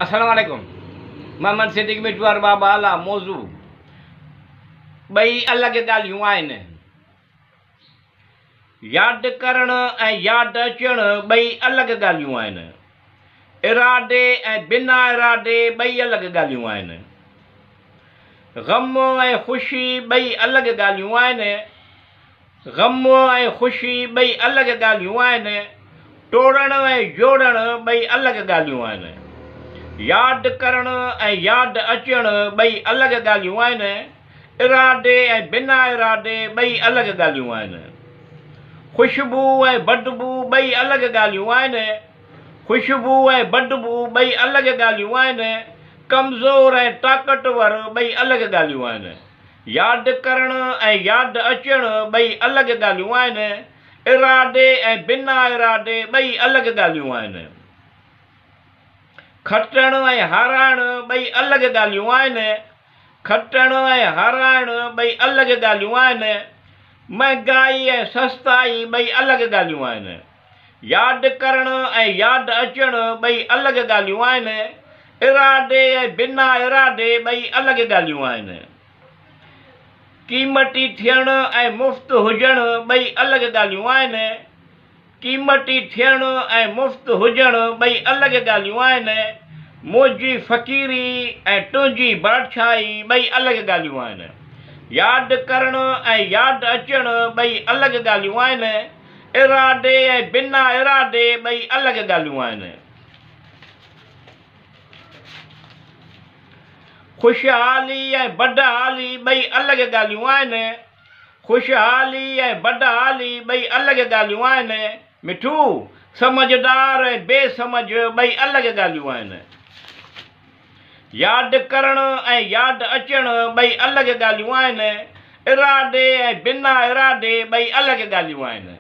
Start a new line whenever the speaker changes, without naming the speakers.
अस्सलाम वालेकुम। मोहम्मद सिद्दीक मिठवार बाबा आला मौजू ॿई अलॻि ॻाल्हियूं आहिनि। यादि करणु ऐं यादि अचणु ॿई अलॻि ॻाल्हियूं आहिनि। इरादे ऐं बिना इरादे ॿई अलॻि ॻाल्हियूं आहिनि। ग़म ऐं ख़ुशी ॿई अलॻि ॻाल्हियूं आहिनि। ग़म ऐं ख़ुशी ॿई अलॻि ॻाल्हियूं आहिनि। टोड़णु ऐं जोड़णु ॿई अलॻि ॻाल्हियूं आहिनि। यादि करणु ऐं यादि अचणु ॿई अलॻि ॻाल्हियूं आहिनि। इरादे ऐं बिना इरादे ॿई अलॻि ॻाल्हियूं आहिनि। ख़ुशबू ऐं बदबू ॿई अलॻि ॻाल्हियूं आहिनि। ख़ुशबू ऐं बदबू ॿई अलॻि ॻाल्हियूं आहिनि। कमज़ोर ऐं ताक़तवर ॿई अलॻि ॻाल्हियूं आहिनि। यादि करणु ऐं यादि अचणु ॿई अलॻि ॻाल्हियूं आहिनि। इरादे ऐं बिना इरादे ॿई अलॻि ॻाल्हियूं आहिनि। खटणु ऐं हाराइणु ॿई अलॻि ॻाल्हियूं आहिनि। खटणु ऐं हाराइणु ॿई अलॻि ॻाल्हियूं आहिनि। महांगाई ऐं सस्ताई ॿई अलॻि ॻाल्हियूं आहिनि। यादि करणु ऐं यादि अचणु ॿई अलॻि ॻाल्हियूं आहिनि। इरादे ऐं बिना इरादे ॿई अलॻि ॻाल्हियूं आहिनि। क़ीमती थियणु ऐं मुफ़्त हुजणु ॿई अलॻि ॻाल्हियूं आहिनि। क़ीमती थियणु ऐं मुफ़्त हुजणु ॿई अलॻि ॻाल्हियूं आहिनि। मुंहिंजी फ़क़ीरी ऐं तुंहिंजी बादशाही ॿई अलॻि ॻाल्हियूं आहिनि। यादि करणु ऐं यादि अचणु ॿई अलॻि ॻाल्हियूं आहिनि। इरादे ऐं बिना इरादे ॿई अलॻि ॻाल्हियूं आहिनि। ख़ुशहाली ऐं बदहाली ॿई अलॻि ॻाल्हियूं आहिनि। ख़ुशहाली ऐं बदहाली ॿई अलॻि ॻाल्हियूं आहिनि। मिठू, समझदार ऐं बेसमझ ॿई अलॻि ॻाल्हियूं आहिनि। यादि करणु ऐं यादि अचणु ॿई अलॻि ॻाल्हियूं आहिनि। इरादे ऐं बिना इरादे ॿई अलॻि ॻाल्हियूं आहिनि।